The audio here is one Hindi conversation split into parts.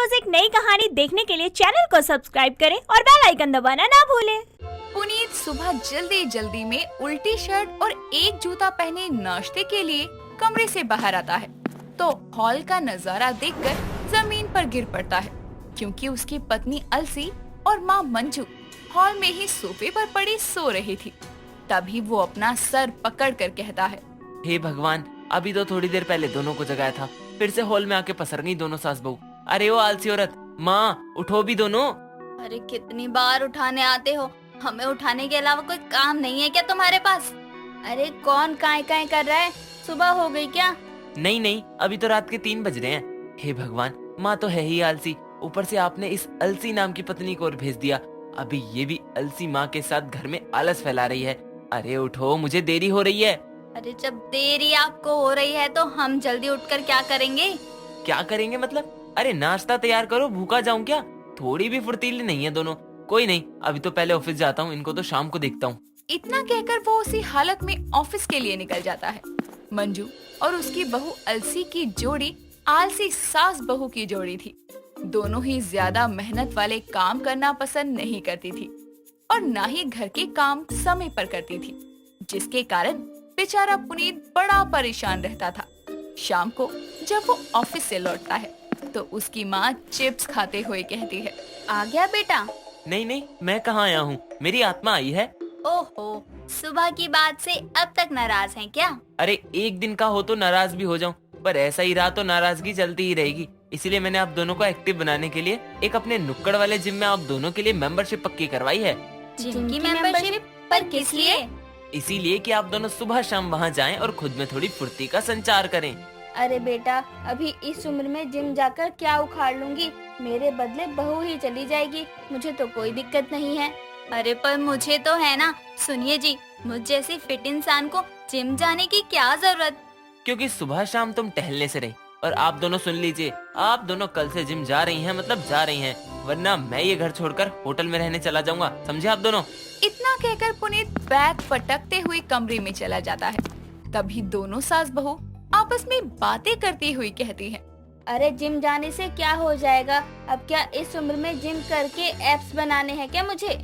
रोज एक नई कहानी देखने के लिए चैनल को सब्सक्राइब करें और बेल आइकन दबाना ना भूलें। पुनीत सुबह जल्दी जल्दी में उल्टी शर्ट और एक जूता पहने नाश्ते के लिए कमरे से बाहर आता है तो हॉल का नजारा देखकर जमीन पर गिर पड़ता है, क्योंकि उसकी पत्नी अलसी और माँ मंजू हॉल में ही सोफे पर पड़ी सो रही थी। तभी वो अपना सर पकड़कर कहता है, हे भगवान, अभी तो थोड़ी देर पहले दोनों को जगाया था, फिर से हॉल में आके पसर गई दोनों सास बहू। अरे ओ आलसी औरत, माँ उठो भी दोनों। अरे कितनी बार उठाने आते हो, हमें उठाने के अलावा कोई काम नहीं है क्या तुम्हारे पास? अरे कौन काय काय कर रहा है, सुबह हो गई क्या? नहीं नहीं, अभी तो रात के 3 बज रहे हैं। हे भगवान, माँ तो है ही आलसी, ऊपर से आपने इस अलसी नाम की पत्नी को और भेज दिया। अभी ये भी अलसी माँ के साथ घर में आलस फैला रही है। अरे उठो, मुझे देरी हो रही है। अरे जब देरी आपको हो रही है तो हम जल्दी उठकर क्या करेंगे? क्या करेंगे मतलब? अरे नाश्ता तैयार करो, भूखा जाऊं क्या? थोड़ी भी फुर्तीली नहीं है दोनों। कोई नहीं, अभी तो पहले ऑफिस जाता हूँ, इनको तो शाम को देखता हूँ। इतना कहकर वो उसी हालत में ऑफिस के लिए निकल जाता है। मंजू और उसकी बहू अलसी की जोड़ी आलसी सास बहू की जोड़ी थी। दोनों ही ज्यादा मेहनत वाले काम करना पसंद नहीं करती थी और ना ही घर के काम समय पर करती थी, जिसके कारण बेचारा पुनीत बड़ा परेशान रहता था। शाम को जब वो ऑफिस से लौटता है तो उसकी माँ चिप्स खाते हुए कहती है, आ गया बेटा? नहीं नहीं, मैं कहाँ आया हूँ, मेरी आत्मा आई है। ओहो, सुबह की बात से अब तक नाराज हैं क्या? अरे एक दिन का हो तो नाराज भी हो जाऊं, पर ऐसा ही रहा तो नाराजगी चलती ही रहेगी। इसीलिए मैंने आप दोनों को एक्टिव बनाने के लिए एक अपने नुक्कड़ वाले जिम में आप दोनों के लिए मेंबरशिप पक्की करवाई है। जिम की मेंबरशिप? पर किस लिए? इसीलिए कि आप दोनों सुबह शाम वहाँ जाएं और खुद में थोड़ी फुर्ती का संचार करें। अरे बेटा, अभी इस उम्र में जिम जाकर क्या उखाड़ लूंगी, मेरे बदले बहू ही चली जाएगी, मुझे तो कोई दिक्कत नहीं है। अरे पर मुझे तो है ना। सुनिए जी, मुझ जैसी फिट इंसान को जिम जाने की क्या जरूरत? क्योंकि सुबह शाम तुम टहलने से रही। और आप दोनों सुन लीजिए, आप दोनों कल से जिम जा रही हैं, मतलब जा रही हैं, वरना मैं ये घर छोड़कर होटल में रहने चला जाऊंगा, समझे आप दोनों? इतना कहकर पुनीत बैग पटकते हुए कमरे में चला जाता है। तभी दोनों सास बहू आपस में बातें करती हुई कहती हैं, अरे जिम जाने से क्या हो जाएगा, अब क्या इस उम्र में जिम करके एब्स बनाने हैं क्या मुझे?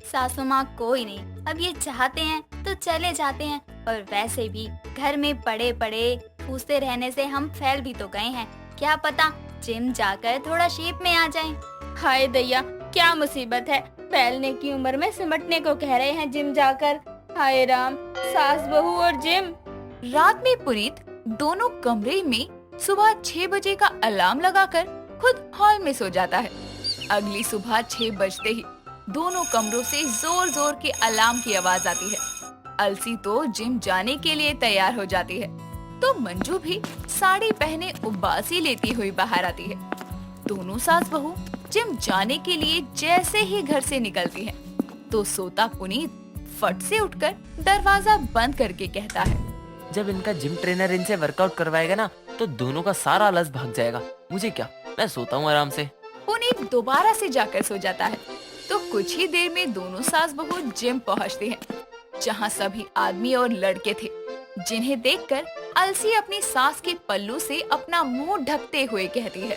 सासू माँ कोई नहीं, अब ये चाहते हैं तो चले जाते हैं, और वैसे भी घर में पड़े पड़े ठूसते रहने से हम फैल भी तो गए हैं, क्या पता जिम जाकर थोड़ा शेप में आ जाएं। हाय दैया, क्या मुसीबत है, फैलने की उम्र में सिमटने को कह रहे हैं जिम जाकर। हाय राम, सास बहू और जिम। रात में पुनीत दोनों कमरे में सुबह 6 बजे का अलार्म लगाकर खुद हॉल में सो जाता है। अगली सुबह 6 बजते ही दोनों कमरों से जोर जोर के अलार्म की आवाज आती है। अलसी तो जिम जाने के लिए तैयार हो जाती है तो मंजू भी साड़ी पहने उबासी लेती हुई बाहर आती है। दोनों सास बहू जिम जाने के लिए जैसे ही घर से निकलती हैं, तो सोता पुनीत फट से उठकर दरवाजा बंद करके कहता है, जब इनका जिम ट्रेनर इनसे वर्कआउट करवाएगा ना, तो दोनों का सारा आलस भाग जाएगा। मुझे क्या, मैं सोता हूँ आराम से। पुनीत दोबारा से जाकर सो जाता है तो कुछ ही देर में दोनों सास बहू जिम पहुँचते हैं, जहाँ सभी आदमी और लड़के थे, जिन्हें देखकर अलसी अपनी सास के पल्लू से अपना मुंह ढकते हुए कहती है,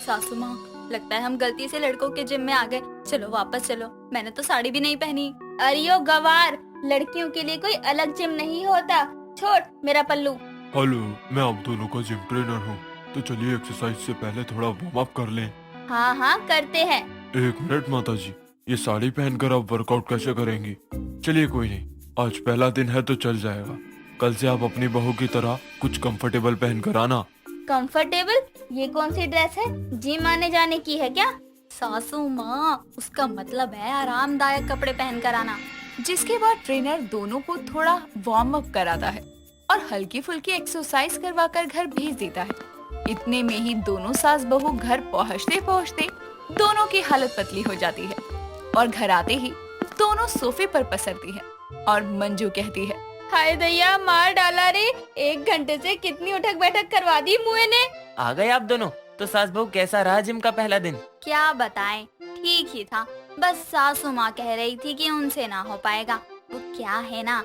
सासू माँ, लगता है हम गलती से लड़कों के जिम में आ गए, चलो वापस चलो, मैंने तो साड़ी भी नहीं पहनी। अरियो गवार, लड़कियों के लिए कोई अलग जिम नहीं होता, छोड़ मेरा पल्लू। हेलो, मैं आप दोनों का जिम ट्रेनर हूँ, तो चलिए एक्सरसाइज से पहले थोड़ा वार्म अप कर लें। हाँ हाँ करते हैं। 1 मिनट माता जी, ये साड़ी पहनकर आप वर्कआउट कैसे करेंगी? चलिए कोई नहीं, आज पहला दिन है तो चल जाएगा। कल से आप अपनी बहू की तरह कुछ कंफर्टेबल पहन कर आना। कंफर्टेबल? ये कौन सी ड्रेस है, जिम आने जाने की है क्या? सासू माँ, उसका मतलब है आरामदायक कपड़े पहन कर आना। जिसके बाद ट्रेनर दोनों को थोड़ा वार्म अप कराता है और हल्की फुल्की एक्सरसाइज करवाकर घर भेज देता है। इतने में ही दोनों सास बहू घर पहुँचते पहुँचते दोनों की हालत पतली हो जाती है और घर आते ही दोनों सोफे पर पसरती है और मंजू कहती है, हाय दैया, मार डाला रे, 1 घंटे से कितनी उठक बैठक करवा दी मुए ने। आ गए आप दोनों। तो सास बहू, कैसा रहा जिम का पहला दिन? क्या बताएं, ठीक ही था, बस सासू माँ कह रही थी कि उनसे ना हो पाएगा। वो क्या है ना,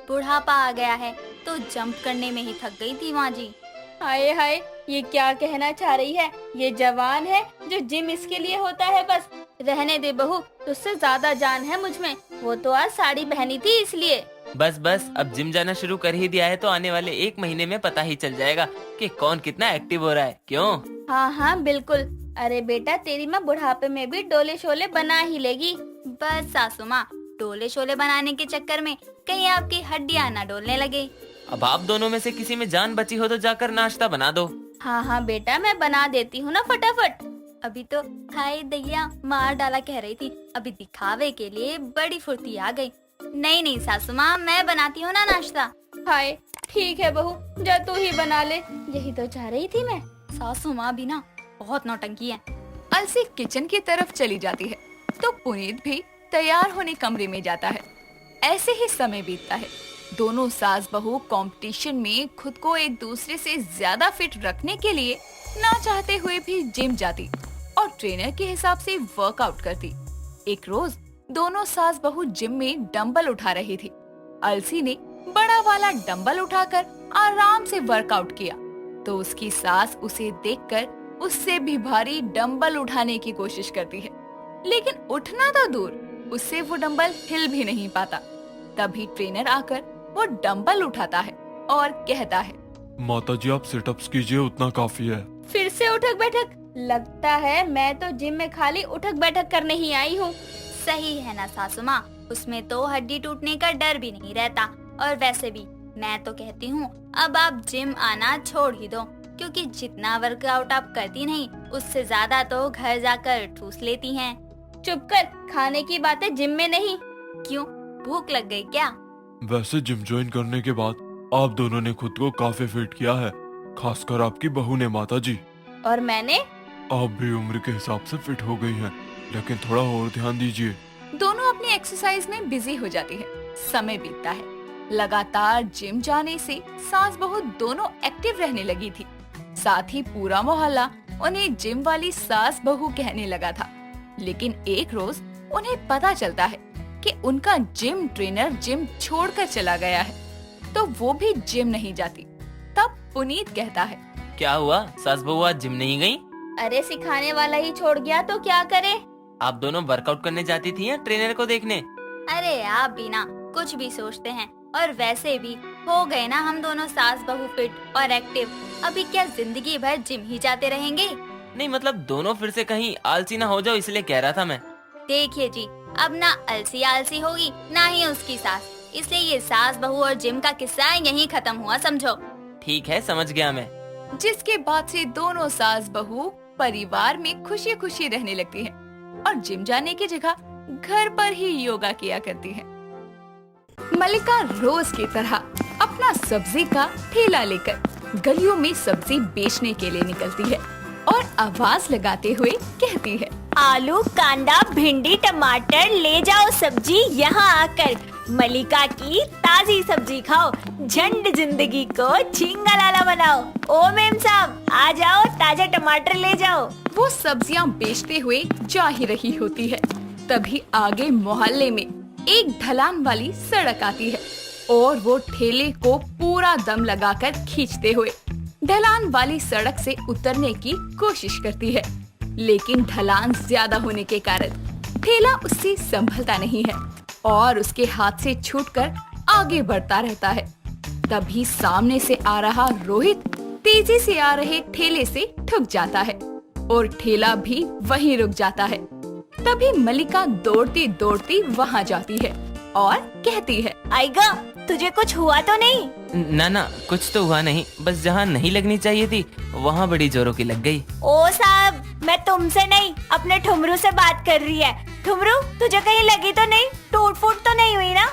बुढ़ापा आ गया है तो जंप करने में ही थक गई थी माँ जी। हाय हाय, ये क्या कहना चाह रही है? ये जवान है जो जिम इसके लिए होता है बस। रहने दे बहू, तुझसे ज्यादा जान है मुझ में। वो तो आज साड़ी पहनी थी इसलिए। बस बस, अब जिम जाना शुरू कर ही दिया है तो आने वाले 1 महीने में पता ही चल जाएगा कि कौन कितना एक्टिव हो रहा है। क्यों? हाँ हाँ बिल्कुल। अरे बेटा, तेरी माँ बुढ़ापे में भी डोले शोले बना ही लेगी। बस सासू माँ, डोले शोले बनाने के चक्कर में कहीं आपकी हड्डियाँ ना डोलने लगे। अब आप दोनों में से किसी में जान बची हो तो जाकर नाश्ता बना दो। हाँ हाँ बेटा, मैं बना देती हूँ ना फटाफट। अभी तो हाय दैया मार डाला कह रही थी, अभी दिखावे के लिए बड़ी फुर्ती आ गई। नहीं नहीं सासू माँ, मैं बनाती हूँ ना नाश्ता। हाय ठीक है बहू, जा तू ही बना ले। यही तो चाह रही थी मैं। सासू माँ भी ना बहुत नौटंकी है। अलसी किचन की तरफ चली जाती है तो पुनीत भी तैयार होने कमरे में जाता है। ऐसे ही समय बीतता है। दोनों सास बहू कंपटीशन में खुद को एक दूसरे से ज्यादा फिट रखने के लिए ना चाहते हुए भी जिम जाती और ट्रेनर के हिसाब से वर्कआउट करती। एक रोज दोनों सास बहू जिम में डंबल उठा रही थी। अलसी ने बड़ा वाला डंबल उठाकर आराम से वर्कआउट किया तो उसकी सास उसे देखकर उससे भी भारी डंबल उठाने की कोशिश करती है, लेकिन उठना तो दूर, उससे वो डंबल हिल भी नहीं पाता। तभी ट्रेनर आकर वो डंबल उठाता है और कहता है, माता जी आप सिटअप्स कीजिए, उतना काफी है। फिर से उठक बैठक? लगता है मैं तो जिम में खाली उठक बैठक करने ही आई हूँ। सही है ना सासू माँ, उसमें तो हड्डी टूटने का डर भी नहीं रहता। और वैसे भी मैं तो कहती हूँ अब आप जिम आना छोड़ ही दो, क्योंकि जितना वर्कआउट आप करती नहीं उससे ज्यादा तो घर जाकर ठूस लेती हैं। चुप कर, खाने की बातें जिम में नहीं। क्यों, भूख लग गई क्या? वैसे जिम ज्वाइन करने के बाद आप दोनों ने खुद को काफी फिट किया है, खासकर आपकी बहू ने माता जी। और मैंने? आप भी उम्र के हिसाब से फिट हो गई हैं, लेकिन थोड़ा और ध्यान दीजिए। दोनों अपनी एक्सरसाइज में बिजी हो जाती है। समय बीतता है। लगातार जिम जाने से सास बहू दोनों एक्टिव रहने लगी थी। साथ ही पूरा मोहल्ला उन्हें जिम वाली सास बहू कहने लगा था। लेकिन एक रोज उन्हें पता चलता है कि उनका जिम ट्रेनर जिम छोड़कर चला गया है, तो वो भी जिम नहीं जाती। तब पुनीत कहता है, क्या हुआ, सास बहू आज जिम नहीं गई? अरे सिखाने वाला ही छोड़ गया तो क्या करे? आप दोनों वर्कआउट करने जाती थी या ट्रेनर को देखने? अरे आप भी ना कुछ भी सोचते हैं। और वैसे भी हो गए ना हम दोनों सास बहू फिट और एक्टिव। अभी क्या जिंदगी भर जिम ही जाते रहेंगे? नहीं मतलब दोनों फिर से कहीं आलसी ना हो जाओ, इसलिए कह रहा था मैं। देखिए जी, अब ना अलसी आलसी होगी ना ही उसकी सास, इसलिए ये सास बहू और जिम का किस्सा यहीं खत्म हुआ, समझो। ठीक है, समझ गया मैं। जिसके बाद से दोनों सास बहू परिवार में खुशी खुशी रहने लगती हैं और जिम जाने की जगह घर पर ही योगा किया करती हैं। मलिका रोज की तरह अपना सब्जी का ठेला लेकर गलियों में सब्जी बेचने के लिए निकलती है और आवाज लगाते हुए कहती है, आलू, कांदा, भिंडी, टमाटर ले जाओ सब्जी यहाँ आकर। मलिका की ताजी सब्जी खाओ, झंड जिंदगी को झिंगालाला बनाओ। ओ मेम साहब आ जाओ, ताजा टमाटर ले जाओ। वो सब्जियां बेचते हुए जा ही रही होती है। तभी आगे मोहल्ले में एक ढलान वाली सड़क आती है और वो ठेले को पूरा दम लगाकर खींचते हुए ढलान वाली सड़क से उतरने की कोशिश करती है, लेकिन ढलान ज्यादा होने के कारण ठेला उससे संभलता नहीं है और उसके हाथ से छूटकर आगे बढ़ता रहता है। तभी सामने से आ रहा रोहित तेजी से आ रहे ठेले से ठुक जाता है और ठेला भी वहीं रुक जाता है। तभी मलिका दौड़ती दौड़ती वहाँ जाती है और कहती है, आएगा, तुझे कुछ हुआ तो नहीं? ना ना, कुछ तो हुआ नहीं, बस जहाँ नहीं लगनी चाहिए थी वहाँ बड़ी जोरों की लग गई। ओ साहब, मैं तुमसे नहीं अपने ठुमरू से बात कर रही है। ठुमरू, तुझे कहीं लगी तो नहीं? टूट फूट तो नहीं हुई ना?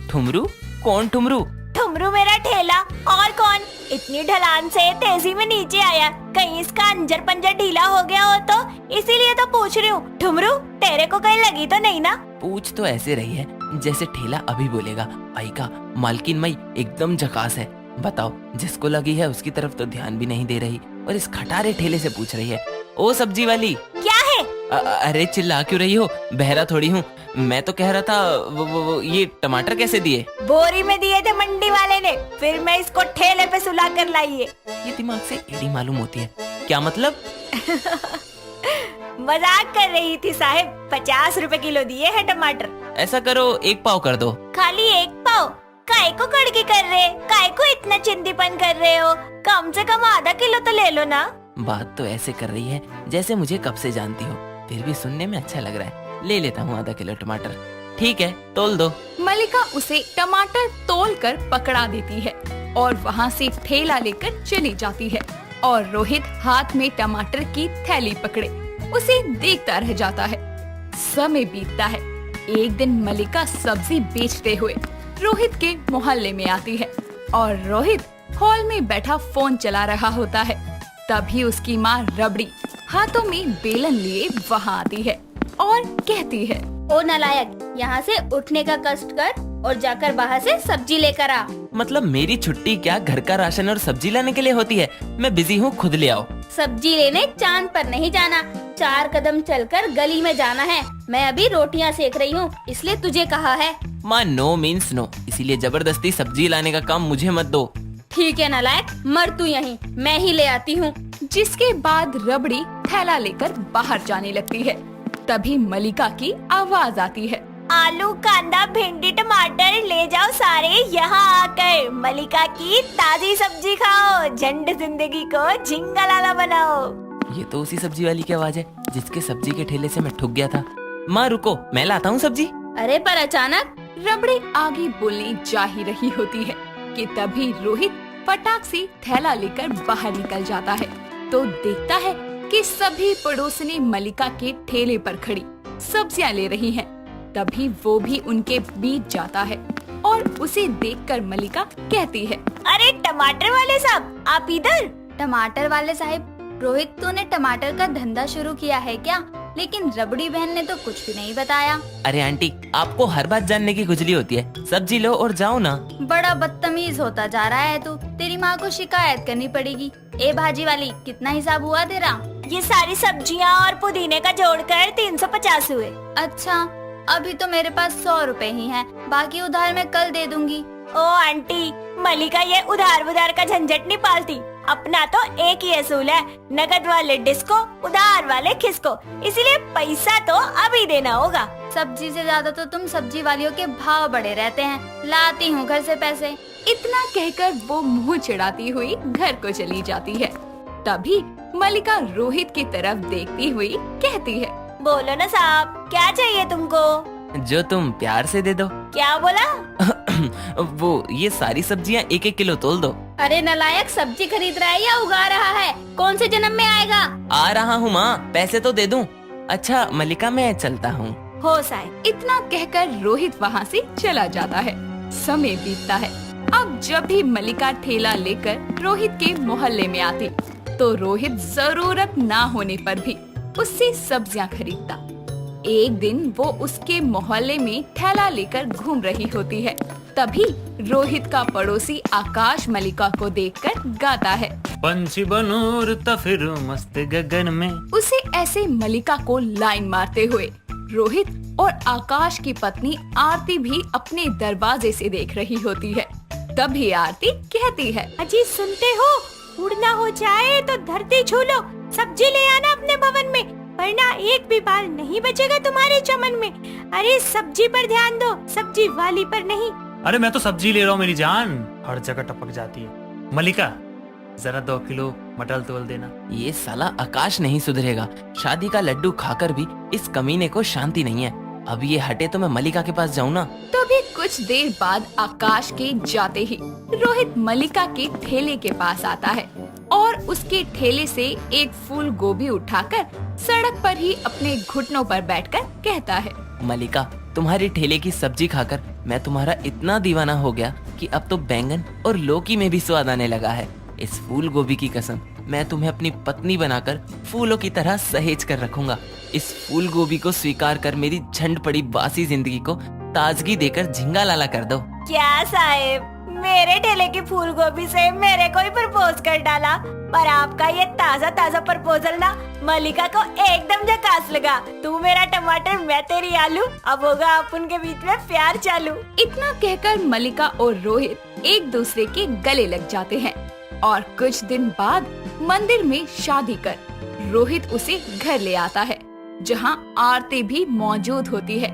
ठुमरू? कौन ठुमरू? ठुमरू मेरा ठेला, और कौन? इतनी ढलान से तेजी में नीचे आया, कहीं इसका अंजर पंजर ढीला हो गया हो तो इसीलिए तो पूछ रही हूँ। ठुमरू, तेरे को कहीं लगी तो नहीं ना? पूछ तो ऐसे रही है जैसे ठेला अभी बोलेगा, भाई का मालकिन मई एकदम झकास है। बताओ, जिसको लगी है उसकी तरफ तो ध्यान भी नहीं दे रही और इस खटारे ठेले से पूछ रही है, ओ सब्जी वाली। क्या है? अरे चिल्ला क्यों रही हो? बहरा थोड़ी हूँ। मैं तो कह रहा था वो ये टमाटर कैसे दिए? बोरी में दिए थे मंडी वाले ने, फिर मैं इसको ठेले पे सुला कर लाई है। ये दिमाग से एड़ी मालूम होती है। क्या मतलब? मजाक कर रही थी साहब। 50 रुपए किलो दिए हैं टमाटर। ऐसा करो 1 पाव कर दो। खाली 1 पाव? काय को कड़की कर रहे? काय को इतना चिंदीपन कर रहे हो? कम से कम आधा किलो तो ले लो ना। बात तो ऐसे कर रही है जैसे मुझे कब से जानती हो, फिर भी सुनने में अच्छा लग रहा है। ले लेता हूँ आधा किलो टमाटर। ठीक है, तोल दो। मलिका उसे टमाटर तोल कर पकड़ा देती है और वहाँ से ठेला लेकर चली जाती है और रोहित हाथ में टमाटर की थैली पकड़े उसे देखता रह जाता है। समय बीतता है। एक दिन मलिका सब्जी बेचते हुए रोहित के मोहल्ले में आती है और रोहित हॉल में बैठा फोन चला रहा होता है। तभी उसकी माँ रबड़ी हाथों में बेलन लिए वहाँ आती है और कहती है, ओ नालायक, यहाँ से उठने का कष्ट कर और जाकर बाहर से सब्जी लेकर आ। मतलब मेरी छुट्टी क्या घर का राशन और सब्जी लाने के लिए होती है? मैं बिजी हूँ, खुद ले आओ। सब्जी लेने चांद पर नहीं जाना, 4 कदम चलकर गली में जाना है। मैं अभी रोटियां सेक रही हूँ, इसलिए तुझे कहा है। माँ नो मीन्स नो, इसीलिए जबरदस्ती सब्जी लाने का काम मुझे मत दो। ठीक है नालायक, मर तू यहीं, मैं ही ले आती हूँ। जिसके बाद रबड़ी थैला लेकर बाहर जाने लगती है। तभी मलिका की आवाज आती है, आलू, कांदा, भिंडी, टमाटर ले जाओ सारे यहाँ आकर। मलिका की ताजी सब्जी खाओ, झंड जिंदगी को झिंगालाला बनाओ। ये तो उसी सब्जी वाली की आवाज है जिसके सब्जी के ठेले से मैं ठुक गया था। माँ रुको, मैं लाता हूँ सब्जी। अरे पर अचानक रबड़ी आगे बोलने जा ही रही होती है कि तभी रोहित फटाक से थैला लेकर बाहर निकल जाता है तो देखता है कि सभी पड़ोसनी मलिका के ठेले पर खड़ी सब्जियां ले रही हैं। तभी वो भी उनके बीच जाता है और उसे देखकर मलिका कहती है, अरे टमाटर वाले साहब, आप इधर? टमाटर वाले साहिब, रोहित तूने टमाटर का धंधा शुरू किया है क्या? लेकिन रबड़ी बहन ने तो कुछ भी नहीं बताया। अरे आंटी, आपको हर बात जानने की खुजली होती है। सब्जी लो और जाओ ना। बड़ा बदतमीज होता जा रहा है तू। तेरी माँ को शिकायत करनी पड़ेगी। ए भाजी वाली, कितना हिसाब हुआ तेरा? ये सारी सब्जियाँ और पुदीने का जोड़कर 350 हुए। अच्छा, अभी तो मेरे पास 100 रुपए ही हैं, बाकी उधार मैं कल दे दूंगी। ओ आंटी, मलिका ये उधार का झंझट नहीं पालती। अपना तो एक ही असूल है, नगद वाले डिस्को, उधार वाले खिसको। इसीलिए पैसा तो अभी देना होगा। सब्जी से ज्यादा तो तुम सब्जी वालियों के भाव बढ़े रहते हैं। लाती हूँ घर से पैसे। इतना कहकर वो मुंह चिढ़ाती हुई घर को चली जाती है। तभी मलिका रोहित की तरफ देखती हुई कहती है, बोलो ना साहब, क्या चाहिए तुमको? जो तुम प्यार से दे दो। क्या बोला? वो ये सारी सब्जियाँ 1-1 किलो तोल दो। अरे नालायक, सब्जी खरीद रहा है या उगा रहा है? कौन से जन्म में आएगा? आ रहा हूँ माँ, पैसे तो दे दूं। अच्छा मलिका, मैं चलता हूँ। हो साहब। इतना कहकर रोहित वहाँ से चला जाता है। समय बीतता है। अब जब भी मलिका ठेला लेकर रोहित के मोहल्ले में आती तो रोहित जरूरत ना होने पर भी उससे सब्जियां खरीदता। एक दिन वो उसके मोहल्ले में थैला लेकर घूम रही होती है। तभी रोहित का पड़ोसी आकाश मलिका को देखकर गाता है, पंछी बनो उड़ता फिरूं मस्त गगन में। उसे ऐसे मलिका को लाइन मारते हुए रोहित और आकाश की पत्नी आरती भी अपने दरवाजे से देख रही होती है। तभी आरती कहती है, अजी सुनते हो? उड़ना हो जाए तो धरती छू लो। सब्जी ले आना अपने भवन में, वरना एक भी बाल नहीं बचेगा तुम्हारे चमन में। अरे सब्जी पर ध्यान दो, सब्जी वाली पर नहीं। अरे मैं तो सब्जी ले रहा हूँ मेरी जान, हर जगह टपक जाती है। मलिका, जरा 2 किलो मटर तोल देना। ये साला आकाश नहीं सुधरेगा। शादी का लड्डू खाकर भी इस कमीने को शांति नहीं है। अब ये हटे तो मैं मलिका के पास जाऊँ ना। तभी कुछ देर बाद आकाश के जाते ही रोहित मलिका के ठेले के पास आता है और उसके ठेले से एक फूल गोभी उठाकर सड़क पर ही अपने घुटनों पर बैठकर कहता है, मलिका, तुम्हारी ठेले की सब्जी खाकर मैं तुम्हारा इतना दीवाना हो गया कि अब तो बैंगन और लौकी में भी स्वाद आने लगा है। इस फूल गोभी की कसम, मैं तुम्हें अपनी पत्नी बनाकर फूलों की तरह सहेज कर रखूंगा। इस फूल गोभी को स्वीकार कर मेरी झंड पड़ी बासी जिंदगी को ताजगी देकर झिंगालाला कर दो। क्या साहेब, मेरे ठेले की फूल गोभी से मेरे को ही प्रपोज कर डाला? पर आपका ये ताज़ा ताज़ा प्रपोजल ना मलिका को एकदम झकास लगा। तू मेरा टमाटर, मैं तेरी आलू, अब होगा अपन के बीच में प्यार चालू। इतना कहकर मलिका और रोहित एक दूसरे के गले लग जाते हैं और कुछ दिन बाद मंदिर में शादी कर रोहित उसे घर ले आता है, जहां आरती भी मौजूद होती है।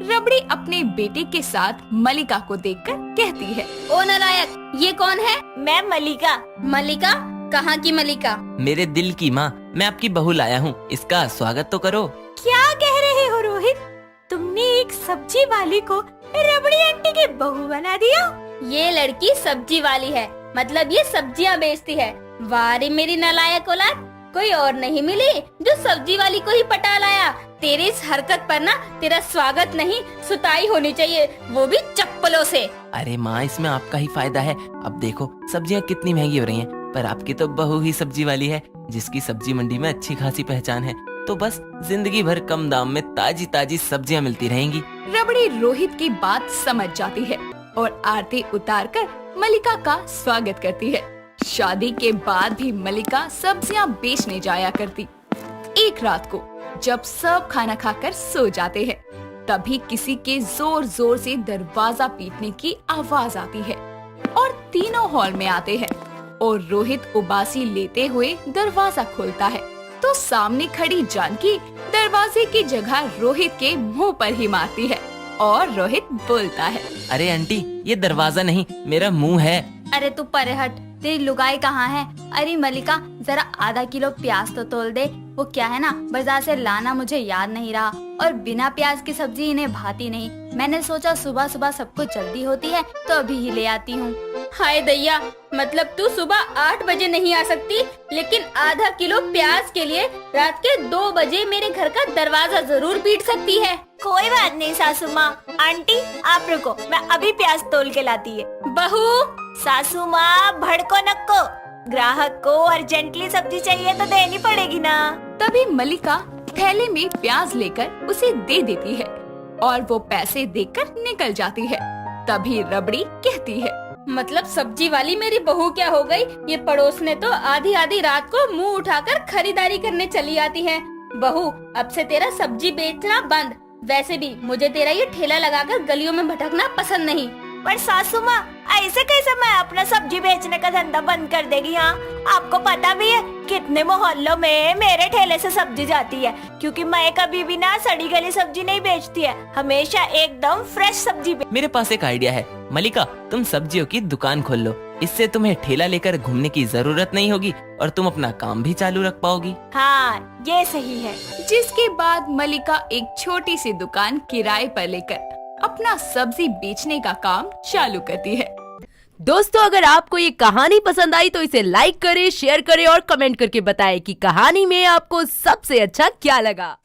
रबड़ी अपने बेटे के साथ मलिका को देखकर कहती है, ओ नालायक, ये कौन है? मैं मलिका। मलिका? कहाँ की मलिका? मेरे दिल की माँ, मैं आपकी बहू लाया हूँ, इसका स्वागत तो करो। क्या कह रहे हो रोहित? तुमने एक सब्जी वाली को रबड़ी आंटी की बहू बना दिया? ये लड़की सब्जी वाली है, मतलब ये सब्जियां बेचती है। वाह रे मेरी नालायक औलाद, कोई और नहीं मिली जो सब्जी वाली को ही पटा लाया। तेरी इस हरकत पर ना तेरा स्वागत नहीं, सुताई होनी चाहिए, वो भी चप्पलों से। अरे माँ, इसमें आपका ही फायदा है। अब देखो सब्जियाँ कितनी महंगी हो रही हैं, पर आपकी तो बहू ही सब्जी वाली है, जिसकी सब्जी मंडी में अच्छी खासी पहचान है। तो बस जिंदगी भर कम दाम में ताजी ताजी सब्जियाँ मिलती रहेंगी। रबड़ी रोहित की बात समझ जाती है और आरती उतारकर मलिका का स्वागत करती है। शादी के बाद भी मलिका सब्जियां बेचने जाया करती। एक रात को जब सब खाना खाकर सो जाते हैं, तभी किसी के जोर जोर से दरवाजा पीटने की आवाज आती है और तीनों हॉल में आते हैं और रोहित उबासी लेते हुए दरवाजा खोलता है तो सामने खड़ी जानकी दरवाजे की जगह रोहित के मुंह पर ही मारती है और रोहित बोलता है, अरे आंटी, ये दरवाजा नहीं, मेरा मुंह है। अरे तू परे हट, तेरी लुगाई कहाँ है? अरे मलिका, जरा आधा किलो प्याज तो तोल दे। वो क्या है ना, बाजार से लाना मुझे याद नहीं रहा, और बिना प्याज की सब्जी इन्हें भाती नहीं। मैंने सोचा सुबह सुबह सबको जल्दी होती है तो अभी ही ले आती हूँ। हाय दैया, मतलब तू सुबह 8 बजे नहीं आ सकती, लेकिन आधा किलो प्याज के लिए रात के 2 बजे मेरे घर का दरवाजा जरूर पीट सकती है। कोई बात नहीं सासू माँ। आंटी आप रुको, मैं अभी प्याज तोल के लाती है। बहू, सासू माँ भड़को नक्को, ग्राहक को अर्जेंटली सब्जी चाहिए तो देनी पड़ेगी ना। तभी मलिका थैले में प्याज लेकर उसे दे देती है और वो पैसे देकर निकल जाती है। तभी रबड़ी कहती है, मतलब सब्जी वाली मेरी बहू क्या हो गई? ये पड़ोस ने तो आधी आधी रात को मुंह उठाकर खरीदारी करने चली आती है। बहू, अब से तेरा सब्जी बेचना बंद। वैसे भी मुझे तेरा ये ठेला लगाकर गलियों में भटकना पसंद नहीं। पर सासू माँ, ऐसे कैसे मैं अपना सब्जी बेचने का धंधा बंद कर देगी? हाँ, आपको पता भी है कितने मोहल्लों में मेरे ठेले से सब्जी जाती है, क्योंकि मैं कभी भी ना सड़ी गली सब्जी नहीं बेचती है, हमेशा एकदम फ्रेश सब्जी। मेरे पास एक आइडिया है मलिका, तुम सब्जियों की दुकान खोल लो, इससे तुम्हें ठेला लेकर घूमने की जरूरत नहीं होगी और तुम अपना काम भी चालू रख पाओगी। हाँ, ये सही है। जिसके बाद मलिका एक छोटी सी दुकान किराए पर लेकर अपना सब्जी बेचने का काम चालू करती है। दोस्तों, अगर आपको ये कहानी पसंद आई तो इसे लाइक करें, शेयर करें और कमेंट करके बताएं कि कहानी में आपको सबसे अच्छा क्या लगा।